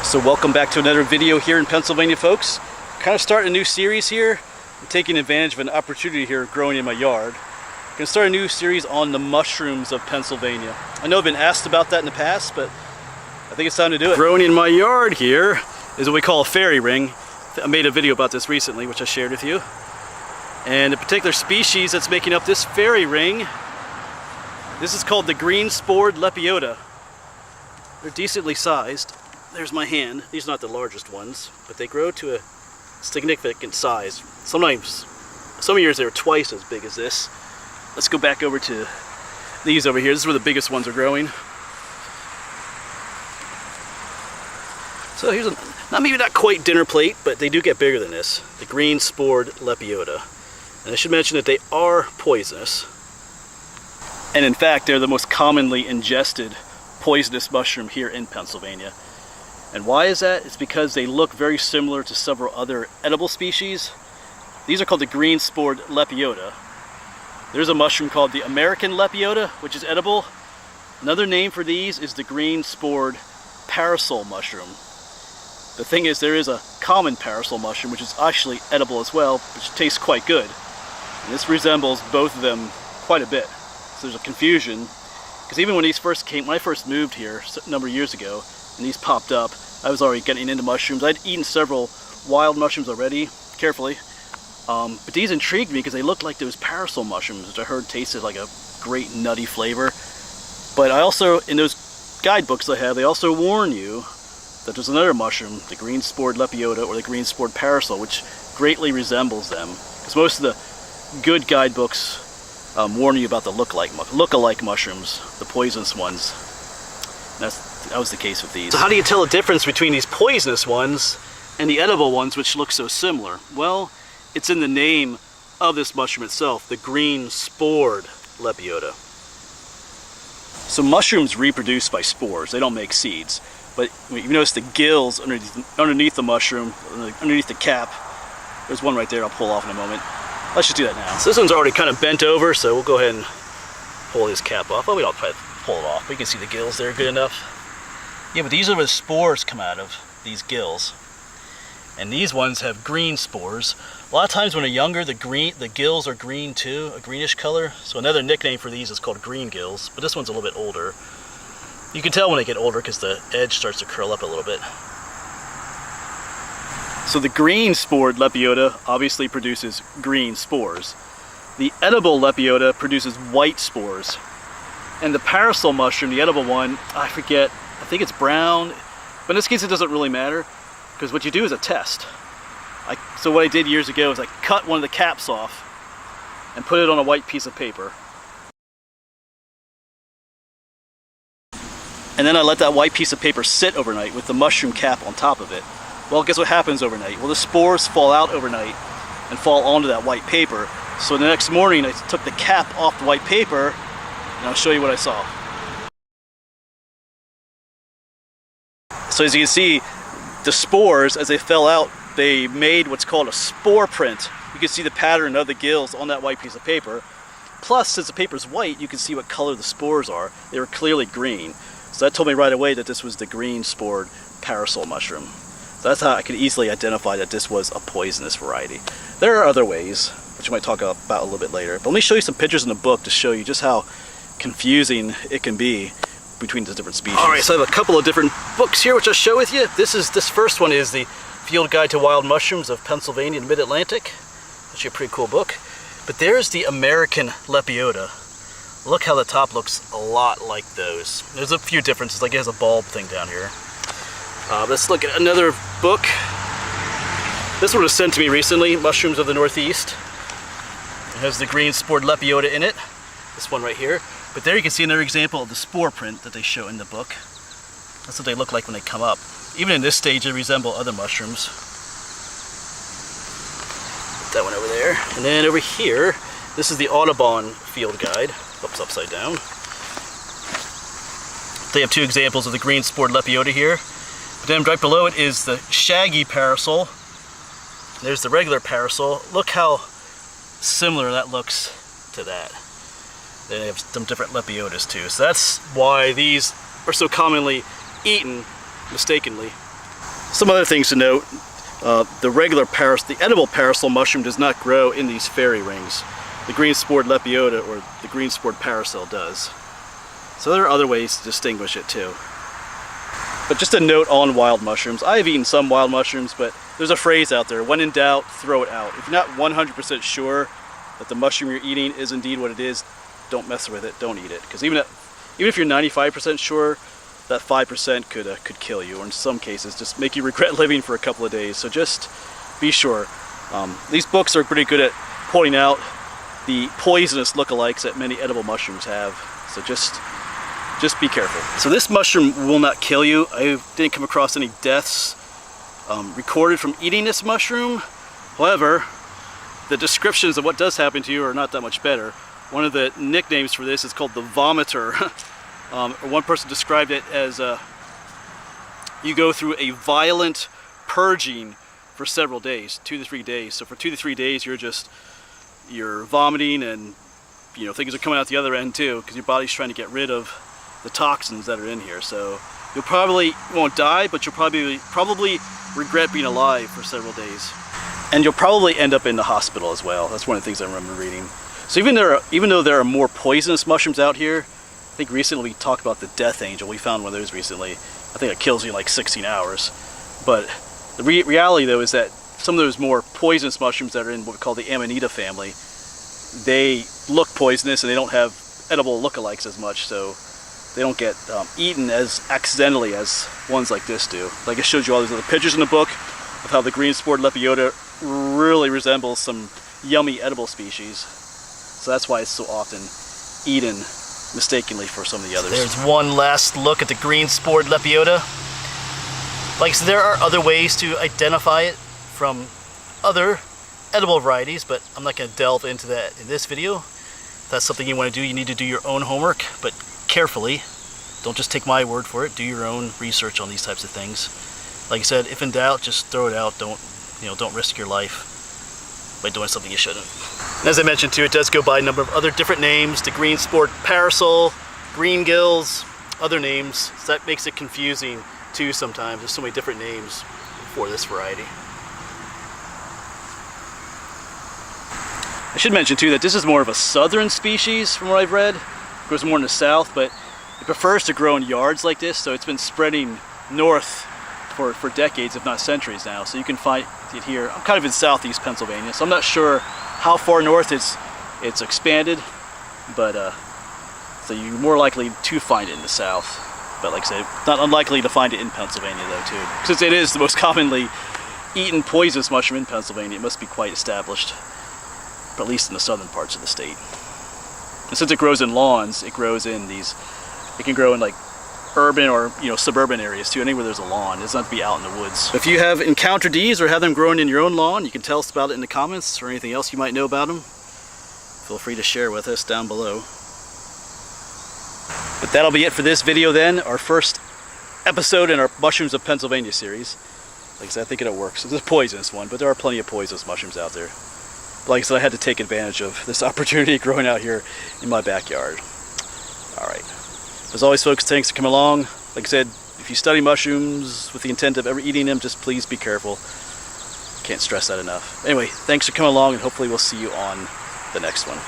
So welcome back to another video here in Pennsylvania, folks. Kind of starting a new series here. I'm taking advantage of an opportunity here growing in my yard. I'm going to start a new series on the mushrooms of Pennsylvania. I know I've been asked about that in the past, but I think it's time to do it. Growing in my yard here is what we call a fairy ring. I made a video about this recently, which I shared with you. And the particular species that's making up this fairy ring, this is called the green Spored Lepiota. They're decently sized. There's my hand. These are not the largest ones, but they grow to a significant size. Sometimes, some years they were twice as big as this. Let's go back over to these over here. This is where the biggest ones are growing. So here's maybe not quite dinner plate, but they do get bigger than this. The green Spored Lepiota. And I should mention that they are poisonous. And in fact, they're the most commonly ingested poisonous mushroom here in Pennsylvania. And why is that? It's because they look very similar to several other edible species. These are called the green Spored Lepiota. There's a mushroom called the American Lepiota, which is edible. Another name for these is the green Spored Parasol mushroom. The thing is, there is a common parasol mushroom, which is actually edible as well, which tastes quite good. And this resembles both of them quite a bit. So there's a confusion, because even when these first came, when I first moved here a number of years ago, and these popped up, I was already getting into mushrooms. I'd eaten several wild mushrooms already, carefully. But these intrigued me because they looked like those parasol mushrooms, which I heard tasted like a great nutty flavor. But I also, in those guidebooks I have, they also warn you that there's another mushroom, the green Spored Lepiota or the green Spored Parasol, which greatly resembles them. Because most of the good guidebooks warn you about the look-alike mushrooms, the poisonous ones. And that was the case with these. So how do you tell the difference between these poisonous ones and the edible ones, which look so similar? Well, it's in the name of this mushroom itself, the green Spored Lepiota. So mushrooms reproduce by spores. They don't make seeds. But you notice the gills underneath the mushroom, underneath the cap. There's one right there I'll pull off in a moment. Let's just do that now. So this one's already kind of bent over, so we'll go ahead and pull his cap off. Well, we don't pull it off, but you can see the gills there good enough. Yeah, but these are where the spores come out of, these gills. And these ones have green spores. A lot of times when they're younger, the gills are green too, a greenish color. So another nickname for these is called green gills, but this one's a little bit older. You can tell when they get older because the edge starts to curl up a little bit. So the green Spored Lepiota obviously produces green spores. The edible Lepiota produces white spores. And the parasol mushroom, the edible one, I forget, I think it's brown. But in this case it doesn't really matter, because what you do is a test. So what I did years ago is I cut one of the caps off and put it on a white piece of paper. And then I let that white piece of paper sit overnight with the mushroom cap on top of it. Well, guess what happens overnight? Well, the spores fall out overnight and fall onto that white paper. So the next morning I took the cap off the white paper and I'll show you what I saw. So as you can see, the spores, as they fell out, they made what's called a spore print. You can see the pattern of the gills on that white piece of paper. Plus, since the paper's white, you can see what color the spores are. They were clearly green. So that told me right away that this was the green Spored Parasol mushroom. So that's how I could easily identify that this was a poisonous variety. There are other ways, which I might talk about a little bit later. But let me show you some pictures in the book to show you just how confusing it can be between the different species. Alright, so I have a couple of different books here which I'll show with you. This first one is the Field Guide to Wild Mushrooms of Pennsylvania and Mid-Atlantic. Actually a pretty cool book. But there's the American Lepiota. Look how the top looks a lot like those. There's a few differences, like it has a bulb thing down here. Let's look at another book. This one was sent to me recently, Mushrooms of the Northeast. It has the green Spored Lepiota in it. This one right here. But there you can see another example of the spore print that they show in the book. That's what they look like when they come up. Even in this stage, they resemble other mushrooms. Put that one over there. And then over here, this is the Audubon Field Guide. Oops, upside down. They have two examples of the green Spored Lepiota here. But then right below it is the shaggy parasol. There's the regular parasol. Look how similar that looks to that. They have some different Lepiotas too. So that's why these are so commonly eaten mistakenly. Some other things to note, the edible parasol mushroom does not grow in these fairy rings. The green spored lepiota or the green spored parasol does. So there are other ways to distinguish it too. But just a note on wild mushrooms. I have eaten some wild mushrooms, but there's a phrase out there, when in doubt, throw it out. If you're not 100% sure that the mushroom you're eating is indeed what it is, don't mess with it, don't eat it. Because even if you're 95% sure, that 5% could kill you, or in some cases just make you regret living for a couple of days. So just be sure. These books are pretty good at pointing out the poisonous lookalikes that many edible mushrooms have. So just be careful. So this mushroom will not kill you. I didn't come across any deaths recorded from eating this mushroom. However, the descriptions of what does happen to you are not that much better. One of the nicknames for this is called the vomiter. One person described it as you go through a violent purging for several days, 2 to 3 days. So for 2 to 3 days you're vomiting, and things are coming out the other end too, because your body's trying to get rid of the toxins that are in here. So you won't die, but you'll probably regret being alive for several days. And you'll probably end up in the hospital as well. That's one of the things I remember reading. So even though there are more poisonous mushrooms out here, I think recently we talked about the death angel. We found one of those recently. I think it kills you in like 16 hours. But the reality though is that some of those more poisonous mushrooms that are in what we call the Amanita family, they look poisonous and they don't have edible lookalikes as much, so they don't get eaten as accidentally as ones like this do. Like I showed you all these other pictures in the book of how the green spored lepiota really resembles some yummy edible species. So that's why it's so often eaten mistakenly for some of the others. There's one last look at the green spored lepiota. Like I said, there are other ways to identify it from other edible varieties, but I'm not going to delve into that in this video. If that's something you want to do, you need to do your own homework, but carefully. Don't just take my word for it. Do your own research on these types of things. Like I said, if in doubt, just throw it out. Don't risk your life by doing something you shouldn't. And as I mentioned too, it does go by a number of other different names. The green spored parasol, green gills, other names. So that makes it confusing too sometimes. There's so many different names for this variety. I should mention too that this is more of a southern species from what I've read. It grows more in the south, but it prefers to grow in yards like this, so it's been spreading north for decades, if not centuries now. So you can find it here. I'm kind of in southeast Pennsylvania, so I'm not sure how far north it's expanded, but so you're more likely to find it in the south. But like I said, not unlikely to find it in Pennsylvania though too. Since it is the most commonly eaten poisonous mushroom in Pennsylvania, it must be quite established, at least in the southern parts of the state. And since it grows in lawns, it can grow in like urban or suburban areas too, anywhere there's a lawn. It doesn't have to be out in the woods. If you have encountered these or have them growing in your own lawn, you can tell us about it in the comments, or anything else you might know about them. Feel free to share with us down below. But that'll be it for this video then, our first episode in our Mushrooms of Pennsylvania series. Like I said, I think it'll work. So it's a poisonous one, but there are plenty of poisonous mushrooms out there. But like I said, I had to take advantage of this opportunity growing out here in my backyard. Alright. As always folks, thanks for coming along. Like I said, if you study mushrooms with the intent of ever eating them, just please be careful. Can't stress that enough. Anyway, thanks for coming along, and hopefully we'll see you on the next one.